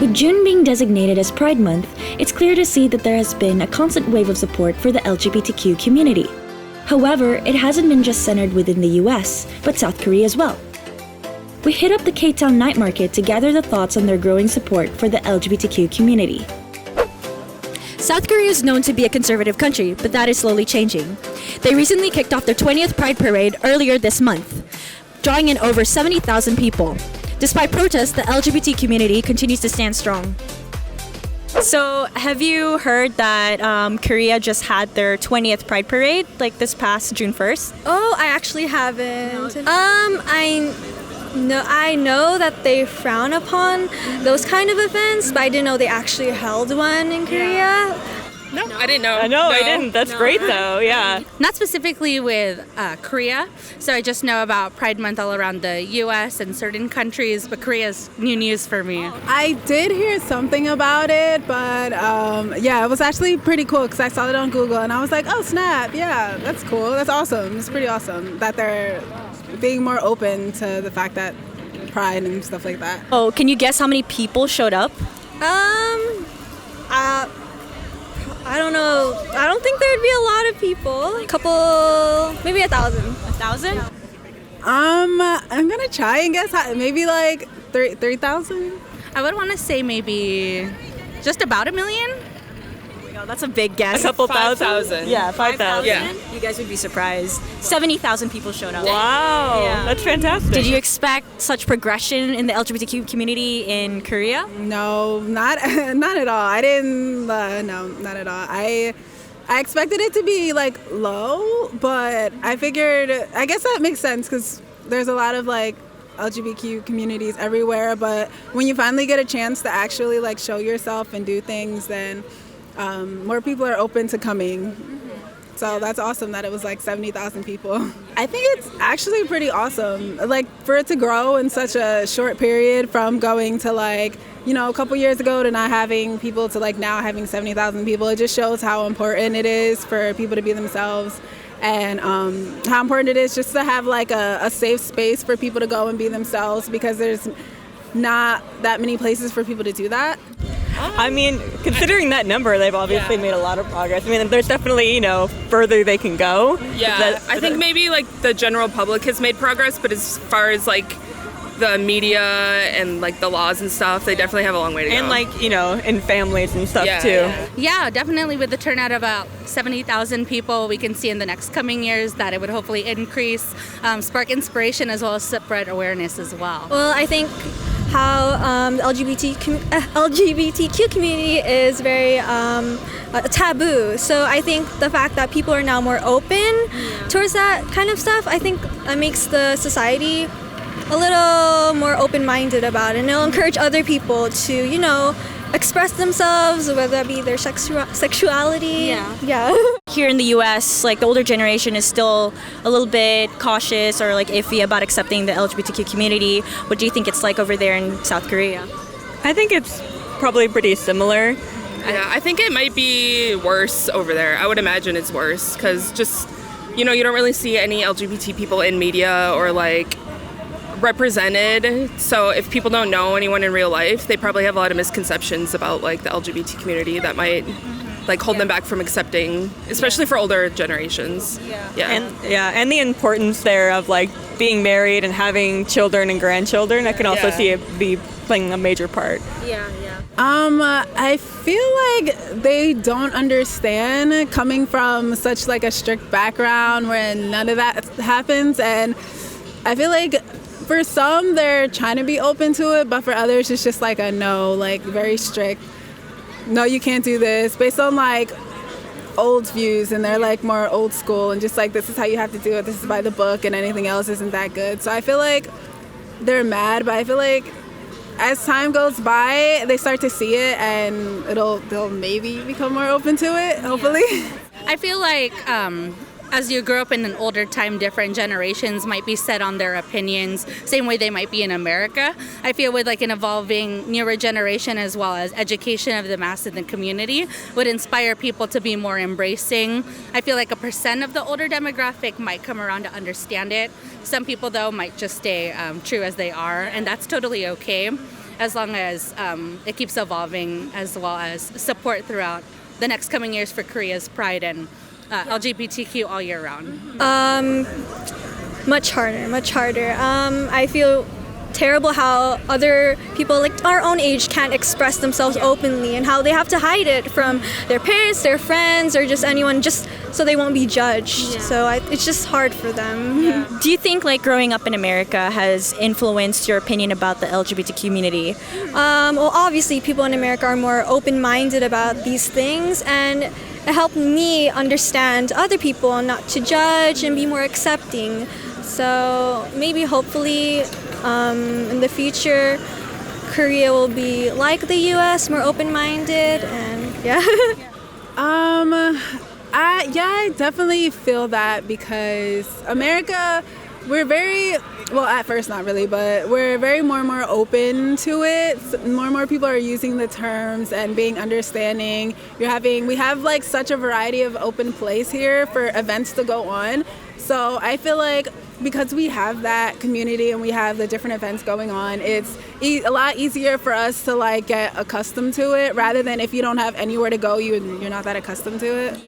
With June being designated as Pride Month, it's clear to see that there has been a constant wave of support for the LGBTQ community. However, it hasn't been just centered within the US, but South Korea as well. We hit up the Koreatown night market to gather the thoughts on their growing support for the LGBTQ community. South Korea is known to be a conservative country, but that is slowly changing. They recently kicked off their 20th Pride Parade earlier this month, drawing in over 70,000 people. Despite protests, the LGBT community continues to stand strong. So, have you heard that Korea just had their 20th Pride Parade, like this past June 1st? Oh, I actually haven't. I know that they frown upon those kind of events, but I didn't know they actually held one in Korea. No, I didn't know. I didn't. That's great though, yeah. Not specifically with Korea, so I just know about Pride Month all around the US and certain countries, but Korea's new news for me. I did hear something about it, but it was actually pretty cool because I saw it on Google and I was like, oh snap, yeah, that's cool, that's awesome. It's pretty awesome that they're being more open to the fact that Pride and stuff like that. Oh, can you guess how many people showed up? I don't know. I don't think there'd be a lot of people. A couple, maybe 1,000. 1,000? I'm gonna try and guess maybe like 3,000. I would want to say maybe just about 1 million. Oh, that's a big guess. A couple thousand. Yeah, 5,000. Yeah. You guys would be surprised. 70,000 people showed up. Wow, Yeah. that's fantastic. Did you expect such progression in the LGBTQ community in Korea? No, not at all. I didn't. No, not at all. I expected it to be like low, but I figured. I guess that makes sense because there's a lot of like LGBTQ communities everywhere. But when you finally get a chance to actually like show yourself and do things, then more people are open to coming. So that's awesome that it was like 70,000 people. I think it's actually pretty awesome. Like for it to grow in such a short period from going to like, a couple years ago to not having people to like now having 70,000 people, it just shows how important it is for people to be themselves and how important it is just to have like a safe space for people to go and be themselves because there's not that many places for people to do that. I mean, considering that number, they've obviously made a lot of progress. I mean, there's definitely, further they can go. Yeah, I think maybe like the general public has made progress, but as far as like the media and like the laws and stuff, they definitely have a long way to go. And like, in families and stuff too. Yeah, definitely with the turnout of about 70,000 people, we can see in the next coming years that it would hopefully increase, spark inspiration as well as spread awareness as well. Well, I think how the LGBTQ community is very taboo. So I think the fact that people are now more open towards that kind of stuff, I think that makes the society a little more open-minded about it. And it'll encourage other people to, express themselves, whether that be their sexuality. Yeah. Here in the US, like the older generation is still a little bit cautious or like iffy about accepting the LGBTQ community. What do you think it's like over there in South Korea? I think it's probably pretty similar. Yeah, I think it might be worse over there. I would imagine it's worse because just, you don't really see any LGBT people in media or like represented. So if people don't know anyone in real life, they probably have a lot of misconceptions about like the LGBT community that might like hold them back from accepting, especially for older generations. And the importance there of like being married and having children and grandchildren. I can also see it be playing a major part. I feel like they don't understand coming from such like a strict background where none of that happens, and I feel like for some they're trying to be open to it, but for others it's just like a no, like very strict. No, you can't do this, based on like old views, and they're like more old school and just like this is how you have to do it, this is by the book, and anything else isn't that good. So I feel like they're mad, but I feel like as time goes by they start to see it and they'll maybe become more open to it, hopefully. I feel like as you grow up in an older time, different generations might be set on their opinions, same way they might be in America. I feel with like an evolving newer generation as well as education of the mass in the community would inspire people to be more embracing. I feel like 1% of the older demographic might come around to understand it. Some people though might just stay true as they are, and that's totally okay. as long as it keeps evolving, as well as support throughout the next coming years for Korea's pride and LGBTQ all year round. Much harder. I feel terrible how other people like our own age can't express themselves openly, and how they have to hide it from their parents, their friends, or just anyone, just so they won't be judged. So it's just hard for them. Do you think like growing up in America has influenced your opinion about the LGBT community? Well, obviously people in America are more open-minded about these things, and it helped me understand other people and not to judge and be more accepting. So maybe hopefully in the future Korea will be like the US, more open-minded, and I definitely feel that, because America, we're very, well, at first not really, but we're very more and more open to it. More and more people are using the terms and being understanding. We have like such a variety of open place here for events to go on. So I feel like because we have that community and we have the different events going on, it's a lot easier for us to like get accustomed to it, rather than if you don't have anywhere to go, you're not that accustomed to it.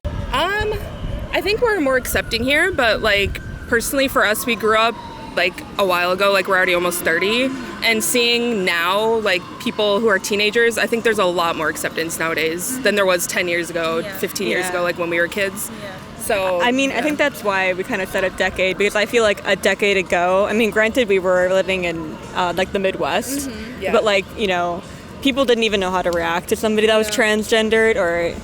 I think we're more accepting here, but like personally for us, we grew up like a while ago, like we're already almost 30, and seeing now like people who are teenagers, I think there's a lot more acceptance nowadays than there was 10 years ago, 15 years ago, like when we were kids. So I mean, I think that's why we kind of said a decade, because I feel like a decade ago, I mean, granted we were living in like the Midwest, but like, you know, people didn't even know how to react to somebody that was transgendered, or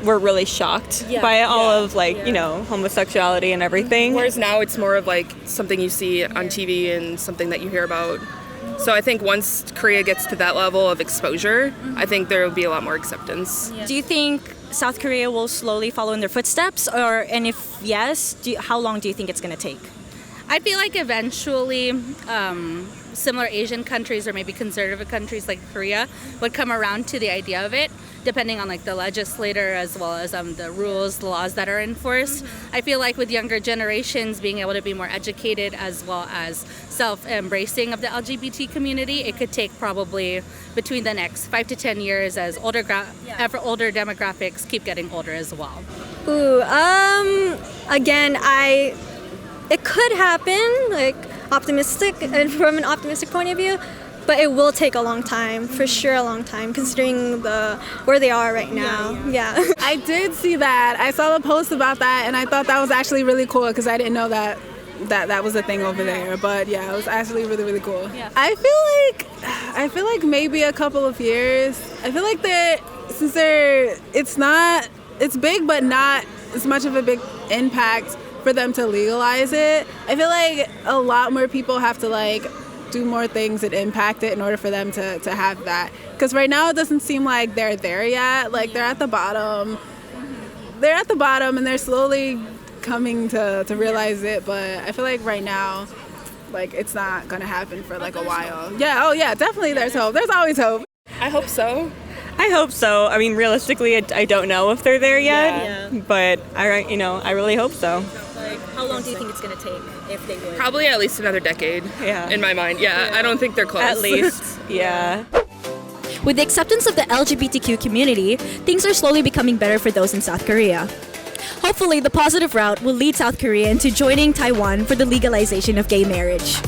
were really shocked by all of like, you know, homosexuality and everything. Whereas now it's more of like something you see on TV and something that you hear about. So I think once Korea gets to that level of exposure, I think there will be a lot more acceptance. Do you think South Korea will slowly follow in their footsteps, and if yes, how long do you think it's going to take? I feel like eventually similar Asian countries, or maybe conservative countries like Korea, would come around to the idea of it, depending on like the legislator as well as the rules, the laws that are enforced. I feel like with younger generations being able to be more educated as well as self-embracing of the LGBT community, it could take probably between the next 5 to 10 years as older demographics keep getting older as well. Again, it could happen, like optimistic, and from an optimistic point of view, but it will take a long time, for sure a long time, considering where they are right now. I did see that. I saw the post about that, and I thought that was actually really cool, because I didn't know that was a thing over there. But yeah, it was actually really, really cool. I feel like maybe a couple of years. I feel like it's big, but not as much of a big impact for them to legalize it. I feel like a lot more people have to like do more things and impact it in order for them to have that. Because right now it doesn't seem like they're there yet. Like they're at the bottom. They're at the bottom and they're slowly coming to realize it. But I feel like right now, like it's not gonna happen for like a while. Yeah, oh yeah, definitely there's hope. There's always hope. I hope so. I hope so. I mean, realistically, I don't know if they're there yet, but I really hope so. Like, how long do you think it's going to take if they would? Probably at least another decade. In my mind. I don't think they're close. At least. With the acceptance of the LGBTQ community, things are slowly becoming better for those in South Korea. Hopefully, the positive route will lead South Korea into joining Taiwan for the legalization of gay marriage.